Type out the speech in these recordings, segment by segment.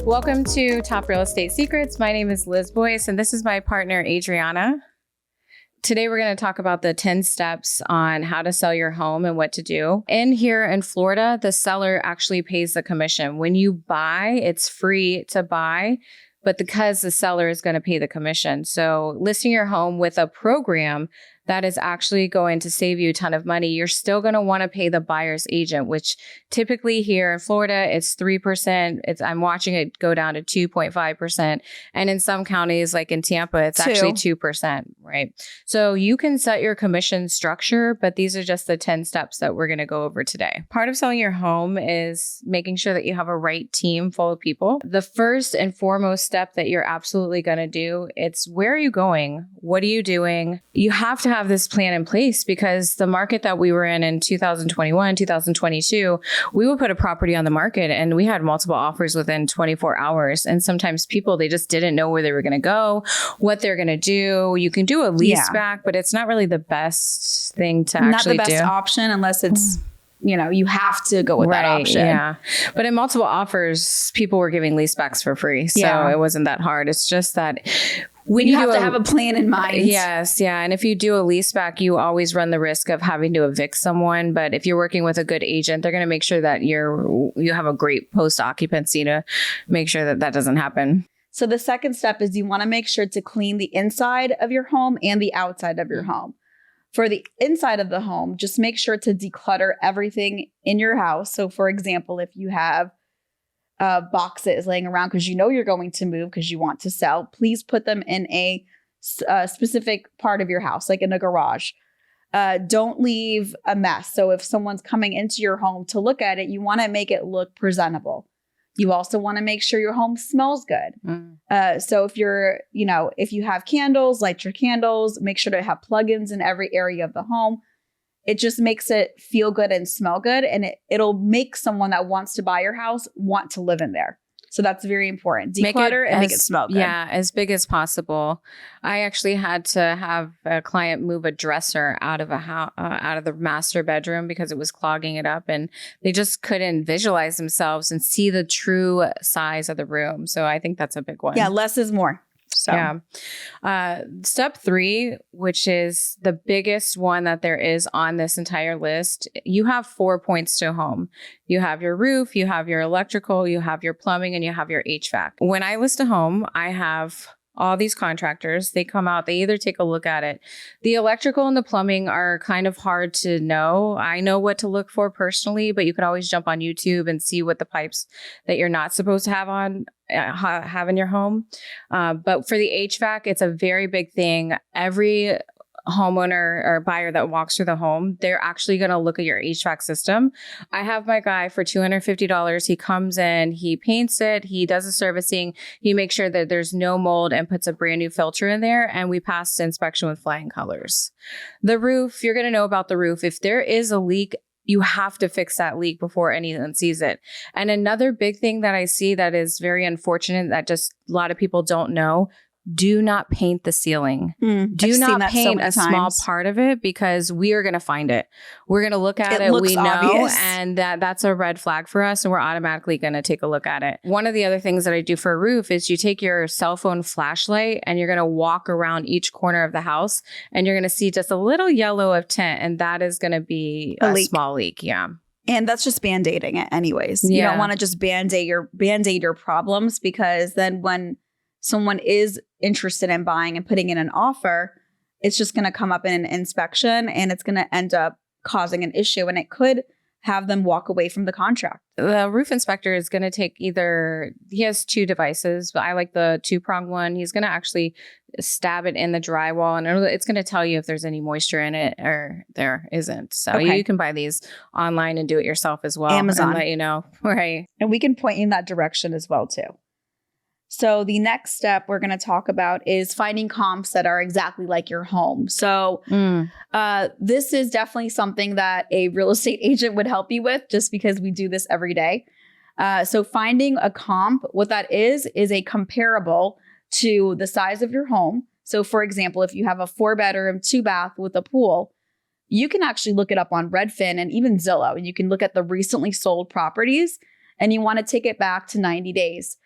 Welcome to Top Real Estate Secrets. My name is Liz Boyce, and this is my partner, Adriana. Today, we're going to talk about the 10 steps on how to sell your home and what to do. Here in Florida, the seller actually pays the commission. When you buy, it's free to buy, but because the seller is going to pay the commission. So listing your home with a program that is actually going to save you a ton of money, you're still going to want to pay the buyer's agent, which typically here in Florida, it's 3%. I'm watching it go down to 2.5%. And in some counties, like in Tampa, it's actually 2%, right? So you can set your commission structure, but these are just the 10 steps that we're going to go over today. Part of selling your home is making sure that you have a right team full of people. The first and foremost step that you're absolutely going to do, it's where are you going? What are you doing? You have to have this plan in place because the market that we were in 2021, 2022, we would put a property on the market and we had multiple offers within 24 hours. And sometimes people, they just didn't know where they were going to go, what they're going to do. You can do a lease back, but it's not really the best thing to actually do. Not the best option unless it's, you have to go with that option. Yeah. But in multiple offers, people were giving lease backs for free. So it wasn't that hard. It's just that when you have to have a plan in mind. Yes. Yeah. And if you do a lease back, you always run the risk of having to evict someone. But if you're working with a good agent, they're going to make sure that you have a great post occupancy to make sure that that doesn't happen. So the second step is you want to make sure to clean the inside of your home and the outside of your home. For the inside of the home, just make sure to declutter everything in your house. So for example, if you have boxes laying around because you're going to move because you want to sell, please put them in a specific part of your house, like in a garage. Don't leave a mess. So if someone's coming into your home to look at it, you want to make it look presentable. You also want to make sure your home smells good. So if if you have candles, light your candles, make sure to have plugins in every area of the home. It just makes it feel good and smell good. And it'll make someone that wants to buy your house want to live in there. So that's very important. Declutter and make it smell good. Yeah, as big as possible. I actually had to have a client move a dresser out of out of the master bedroom because it was clogging it up, and they just couldn't visualize themselves and see the true size of the room. So I think that's a big one. Yeah, less is more. So. Yeah. Step 3, which is the biggest one that there is on this entire list, you have 4 points to a home. You have your roof, you have your electrical, you have your plumbing, and you have your HVAC. When I list a home, I have all these contractors. They come out, they either take a look at it. The electrical and the plumbing are kind of hard to know. I know what to look for personally, but you could always jump on YouTube and see what the pipes that you're not supposed to have in your home. But for the HVAC, it's a very big thing. Every homeowner or buyer that walks through the home, they're actually going to look at your HVAC system. I have my guy for $250. He comes in, he paints it, he does the servicing, he makes sure that there's no mold and puts a brand new filter in there, and we pass the inspection with flying colors. The roof, you're going to know about the roof. If there is a leak, you have to fix that leak before anyone sees it. And another big thing that I see that is very unfortunate that just a lot of people don't know, do not paint the ceiling. Do not paint a small part of it because we are going to find it. We're going to look at it. We know, obvious. And that's a red flag for us. And we're automatically going to take a look at it. One of the other things that I do for a roof is you take your cell phone flashlight and you're going to walk around each corner of the house and you're going to see just a little yellow of tint. And that is going to be a small leak. Yeah. And that's just band-aiding it anyways. You don't want to just band-aid your problems, because then when someone is interested in buying and putting in an offer, it's just going to come up in an inspection and it's going to end up causing an issue, and it could have them walk away from the contract. The roof inspector is going to take he has 2 devices, but I like the 2-prong one. He's going to actually stab it in the drywall, and it's going to tell you if there's any moisture in it or there isn't. So you can buy these online and do it yourself as well. Amazon. And let you know. Right. And we can point you in that direction as well too. So the next step we're going to talk about is finding comps that are exactly like your home. So this is definitely something that a real estate agent would help you with, just because we do this every day. So finding a comp, what that is a comparable to the size of your home. So for example, if you have a 4-bedroom, 2-bath with a pool, you can actually look it up on Redfin and even Zillow, and you can look at the recently sold properties, and you want to take it back to 90 days.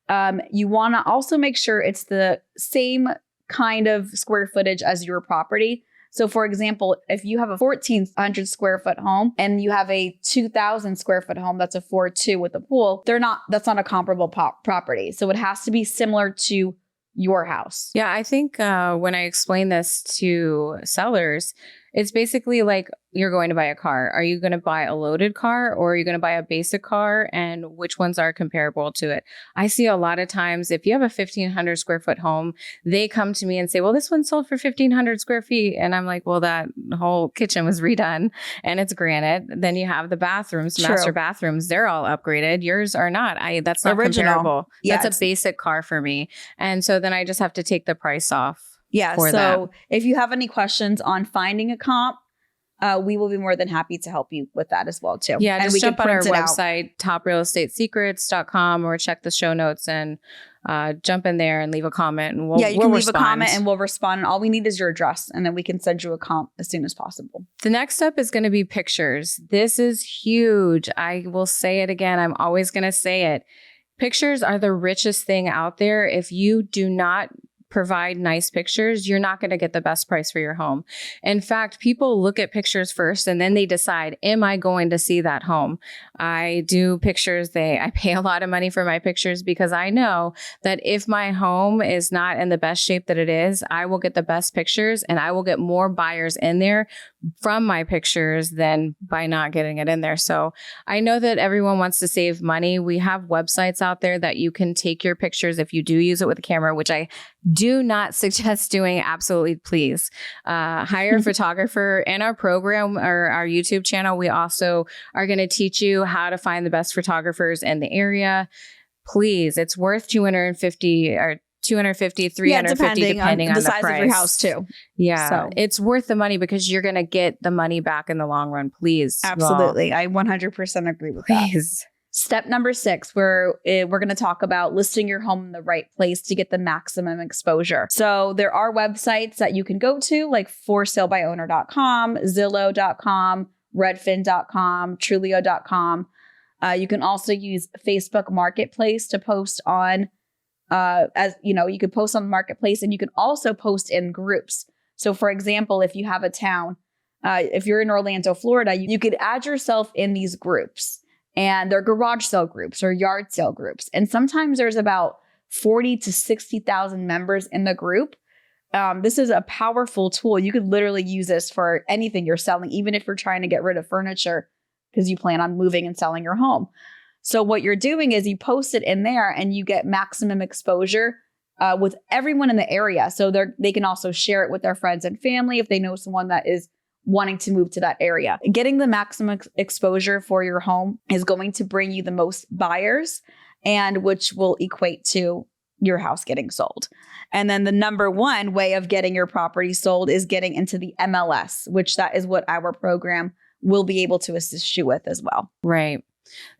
You want to also make sure it's the same kind of square footage as your property. So for example, if you have a 1,400 square foot home and you have a 2,000 square foot home, that's a 4.2 with a pool, that's not a comparable property. So it has to be similar to your house. Yeah, I think when I explain this to sellers, it's basically like you're going to buy a car. Are you going to buy a loaded car or are you going to buy a basic car, and which ones are comparable to it? I see a lot of times if you have a 1,500 square foot home, they come to me and say, well, this one sold for 1,500 square feet. And I'm like, well, that whole kitchen was redone and it's granite. Then you have the bathrooms, master bathrooms, they're all upgraded. Yours are not. That's not original. Comparable. Yeah, that's a basic car for me. And so then I just have to take the price off. Yeah. So if you have any questions on finding a comp, we will be more than happy to help you with that as well too. Yeah. Just jump on our website, toprealestatesecrets.com, or check the show notes and jump in there and leave a comment. And you can leave a comment and we'll respond. And all we need is your address, and then we can send you a comp as soon as possible. The next step is going to be pictures. This is huge. I will say it again. I'm always going to say it. Pictures are the richest thing out there. If you do not provide nice pictures, you're not going to get the best price for your home. In fact, people look at pictures first and then they decide, am I going to see that home? I do pictures. I pay a lot of money for my pictures because I know that if my home is not in the best shape that it is, I will get the best pictures and I will get more buyers in there from my pictures than by not getting it in there. So I know that everyone wants to save money. We have websites out there that you can take your pictures if you do use it with a camera, which I do not suggest doing. Absolutely, please hire a photographer. In our program or our YouTube channel, we also are going to teach you how to find the best photographers in the area. Please, it's worth $250 or $250, $350, depending on the size of your house too. Yeah, so it's worth the money because you're going to get the money back in the long run. Please, absolutely, I 100% agree with that. Step number 6, where we're going to talk about listing your home in the right place to get the maximum exposure. So there are websites that you can go to, like forsalebyowner.com, Zillow.com, Redfin.com, Trulio.com. You can also use Facebook Marketplace to post on. You could post on the marketplace, and you can also post in groups. So for example, if you have a town, if you're in Orlando, Florida, you could add yourself in these groups. And they're garage sale groups or yard sale groups. And sometimes there's about 40 to 60,000 members in the group. This is a powerful tool. You could literally use this for anything you're selling, even if you're trying to get rid of furniture because you plan on moving and selling your home. So what you're doing is you post it in there and you get maximum exposure with everyone in the area. So they can also share it with their friends and family if they know someone that is wanting to move to that area. Getting the maximum exposure for your home is going to bring you the most buyers, and which will equate to your house getting sold. And then the number one way of getting your property sold is getting into the MLS, which that is what our program will be able to assist you with as well. Right.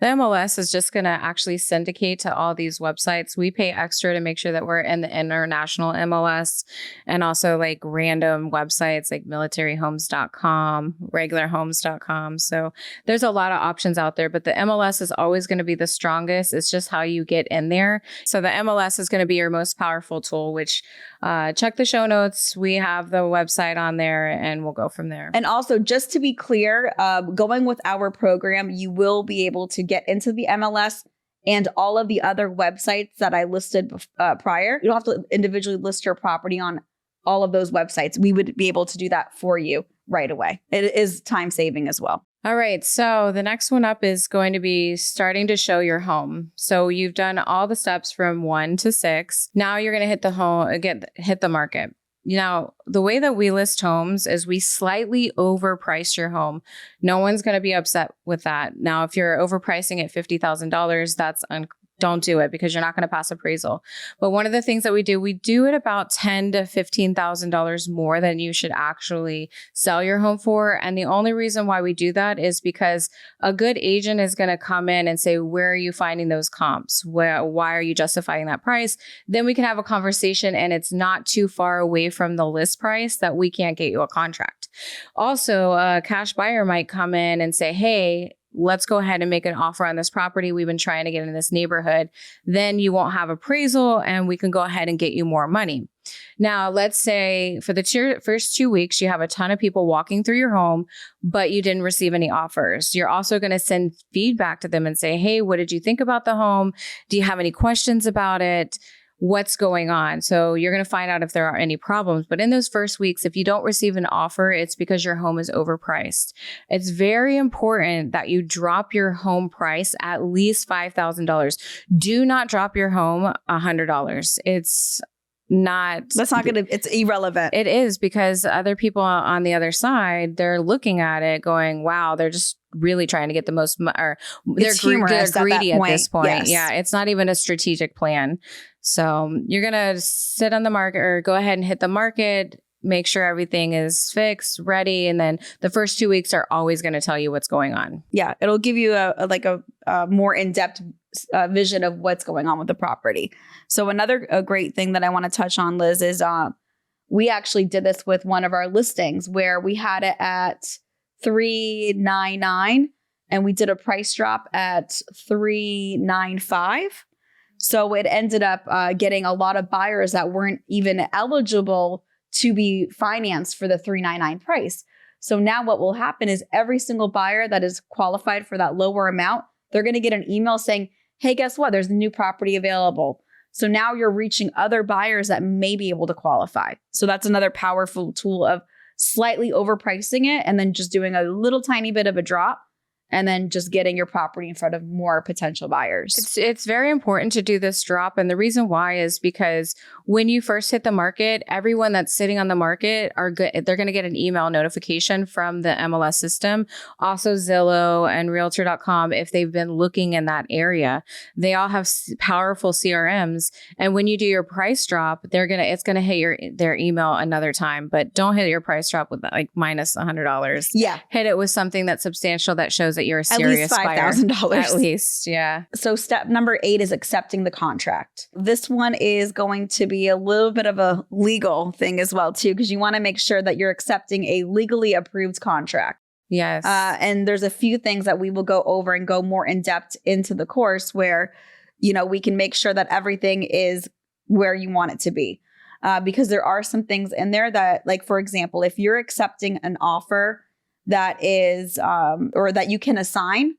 The MLS is just going to actually syndicate to all these websites. We pay extra to make sure that we're in the international MLS, and also like random websites like militaryhomes.com, regularhomes.com. So there's a lot of options out there, but the MLS is always going to be the strongest. It's just how you get in there. So the MLS is going to be your most powerful tool, which check the show notes. We have the website on there and we'll go from there. And also, just to be clear, going with our program, you will be able to get into the MLS and all of the other websites that I listed prior. You don't have to individually list your property on all of those websites. We would be able to do that for you right away. It is time saving as well. All right. So the next one up is going to be starting to show your home. So you've done all the steps from 1 to 6. Now you're going to hit the market. Now, the way that we list homes is we slightly overprice your home. No one's going to be upset with that. Now, if you're overpricing at $50,000, don't do it because you're not going to pass appraisal. But one of the things that we do it about $10,000 to $15,000 more than you should actually sell your home for. And the only reason why we do that is because a good agent is going to come in and say, where are you finding those comps? Why are you justifying that price? Then we can have a conversation, and it's not too far away from the list price that we can't get you a contract. Also, a cash buyer might come in and say, hey, let's go ahead and make an offer on this property. We've been trying to get in this neighborhood. Then you won't have appraisal and we can go ahead and get you more money. Now, let's say for the first 2 weeks, you have a ton of people walking through your home, but you didn't receive any offers. You're also going to send feedback to them and say, hey, what did you think about the home? Do you have any questions about it? What's going on? So you're going to find out if there are any problems. But in those first weeks, if you don't receive an offer, it's because your home is overpriced. It's very important that you drop your home price at least $5,000. Do not drop your home $100. It's irrelevant. It is, because other people on the other side, they're looking at it going, wow, they're just really trying to get the most, or they're greedy at this point. Yes. Yeah. It's not even a strategic plan. So you're going to sit on the market or go ahead and hit the market, make sure everything is fixed, ready. And then the first 2 weeks are always going to tell you what's going on. Yeah. It'll give you a more in-depth vision of what's going on with the property. So another great thing that I want to touch on, Liz, is we actually did this with one of our listings where we had it at $399 and we did a price drop at $395. So it ended up getting a lot of buyers that weren't even eligible to be financed for the $399 price. So now what will happen is every single buyer that is qualified for that lower amount, they're going to get an email saying, hey, guess what? There's a new property available. So now you're reaching other buyers that may be able to qualify. So that's another powerful tool of slightly overpricing it and then just doing a little tiny bit of a drop and then just getting your property in front of more potential buyers. It's very important to do this drop. And the reason why is because when you first hit the market, everyone that's sitting on the market they're going to get an email notification from the MLS system. Also Zillow and Realtor.com, if they've been looking in that area, they all have powerful CRMs. And when you do your price drop, it's going to hit their email another time, but don't hit your price drop with like minus $100. Yeah. Hit it with something that's substantial that shows that you're a serious buyer. At least $5,000. At least, yeah. So step number 8 is accepting the contract. This one is going to be a little bit of a legal thing as well, too, because you want to make sure that you're accepting a legally approved contract. Yes. And there's a few things that we will go over and go more in depth into the course where, we can make sure that everything is where you want it to be. Because there are some things in there that, like, for example, if you're accepting an offer that is, or that you can assign,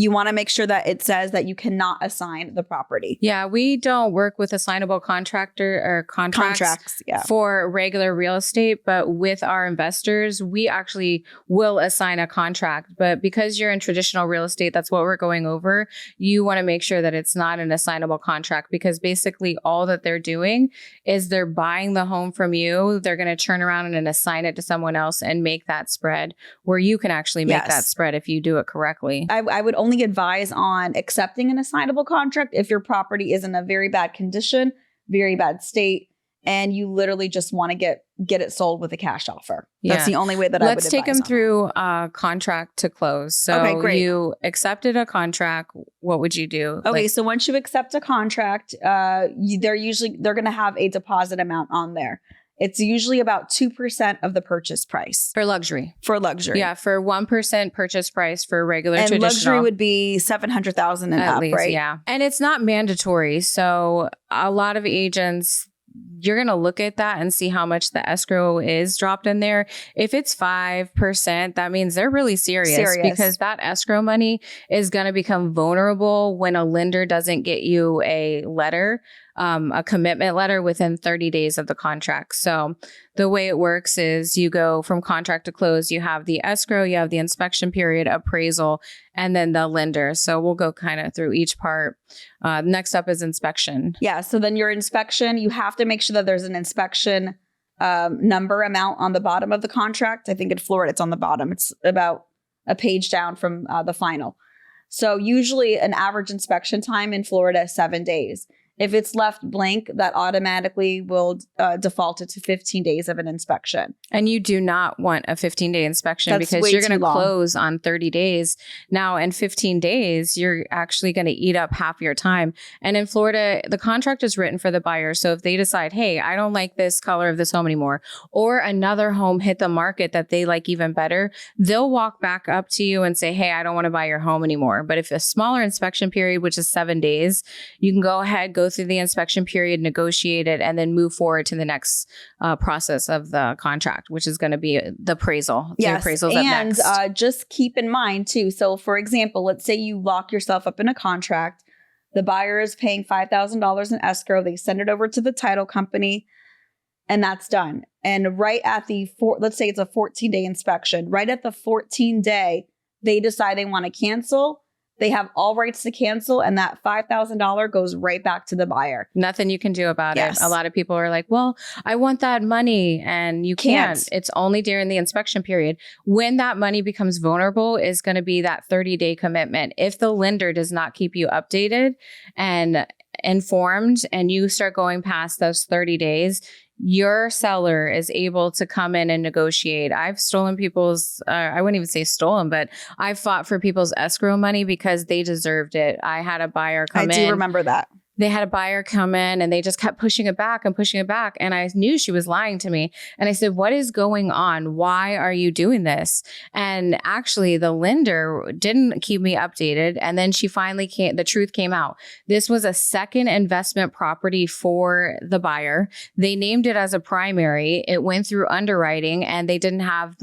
you want to make sure that it says that you cannot assign the property. Yeah, we don't work with assignable contracts for regular real estate, but with our investors, we actually will assign a contract. But because you're in traditional real estate, that's what we're going over. You want to make sure that it's not an assignable contract, because basically all that they're doing is they're buying the home from you. They're going to turn around and assign it to someone else and make that spread, where you can actually make that spread if you do it correctly. I would only advise on accepting an assignable contract if your property is in a very bad condition, very bad state, and you literally just want to get it sold with a cash offer. That's the only way that I would advise. Let's take them through contract to close. So you accepted a contract. What would you do? Okay, so once you accept a contract, they're going to have a deposit amount on there. It's usually about 2% of the purchase price. For luxury. Yeah, for 1% purchase price for regular traditional. And luxury would be $700,000 and up, least, right? Yeah. And it's not mandatory. So a lot of agents, you're going to look at that and see how much the escrow is dropped in there. If it's 5%, that means they're really serious. Because that escrow money is going to become vulnerable when a lender doesn't get you a letter, a commitment letter within 30 days of the contract. So the way it works is you go from contract to close, you have the escrow, you have the inspection period, appraisal, and then the lender. So we'll go kind of through each part. Next up is inspection. Yeah. So then your inspection, you have to make sure that there's an inspection number amount on the bottom of the contract. I think in Florida, it's on the bottom. It's about a page down from the final. So usually an average inspection time in Florida is 7 days. If it's left blank, that automatically will default it to 15 days of an inspection. And you do not want a 15-day inspection That's because way you're going too to long. close on 30 days. Now, in 15 days, you're actually going to eat up half your time. And in Florida, the contract is written for the buyer. So if they decide, hey, I don't like this color of this home anymore, or another home hit the market that they like even better, they'll walk back up to you and say, hey, I don't want to buy your home anymore. But if a smaller inspection period, which is 7 days, you can go ahead, go through the inspection period, negotiate it, and then move forward to the next process of the contract, which is going to be the appraisal. Yes, The appraisal's and up next. just keep in mind too. So, for example, let's say you lock yourself up in a contract. The buyer is paying $5,000 in escrow. They send it over to the title company, and that's done. And right at let's say it's a 14-day inspection. Right at the 14-day, they decide they want to cancel. They have all rights to cancel, and that $5,000 goes right back to the buyer. Nothing you can do about Yes. it. A lot of people are like, well, I want that money, and you can't. It's only during the inspection period. When that money becomes vulnerable is going to be that 30-day commitment. If the lender does not keep you updated and informed, and you start going past those 30 days, your seller is able to come in and negotiate. I've stolen people's, I wouldn't even say stolen, but I fought for people's escrow money because they deserved it. I had a buyer come in. I do remember that. They had a buyer come in and they just kept pushing it back and pushing it back. And I knew she was lying to me. And I said, what is going on? Why are you doing this? And actually the lender didn't keep me updated. And then she finally the truth came out. This was a second investment property for the buyer. They named it as a primary. It went through underwriting and they didn't have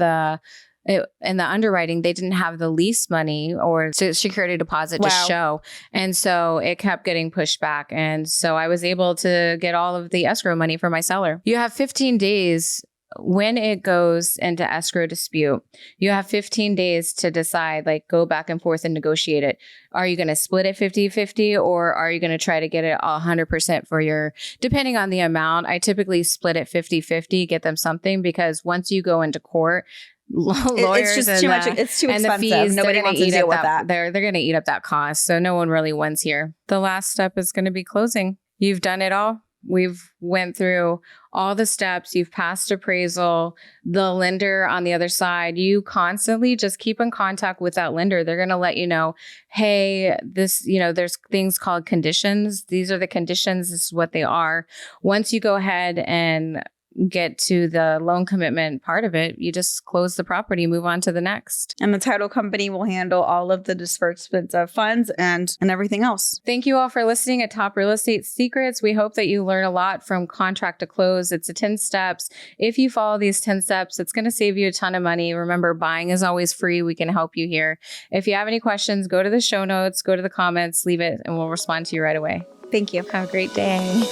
in the underwriting, they didn't have the lease money or security deposit to show. And so it kept getting pushed back. And so I was able to get all of the escrow money for my seller. You have 15 days when it goes into escrow dispute. You have 15 days to decide, like, go back and forth and negotiate it. Are you going to split it 50-50 or are you going to try to get it 100% for your, depending on the amount? I typically split it 50-50, get them something, because once you go into court, lawyers it's just too much. It's too expensive. Fees, Nobody wants to deal with that. They're going to eat up that cost. So no one really wins here. The last step is going to be closing. You've done it all. We've went through all the steps. You've passed appraisal. The lender on the other side, you constantly just keep in contact with that lender. They're going to let you know, hey, this, there's things called conditions. These are the conditions. This is what they are. Once you go ahead and get to the loan commitment part of it, you just close the property, move on to the next. And the title company will handle all of the disbursements of funds and everything else. Thank you all for listening at Top Real Estate Secrets. We hope that you learn a lot from contract to close. It's 10 steps. If you follow these 10 steps, it's going to save you a ton of money. Remember, buying is always free. We can help you here. If you have any questions, go to the show notes, go to the comments, leave it, and we'll respond to you right away. Thank you. Have a great day.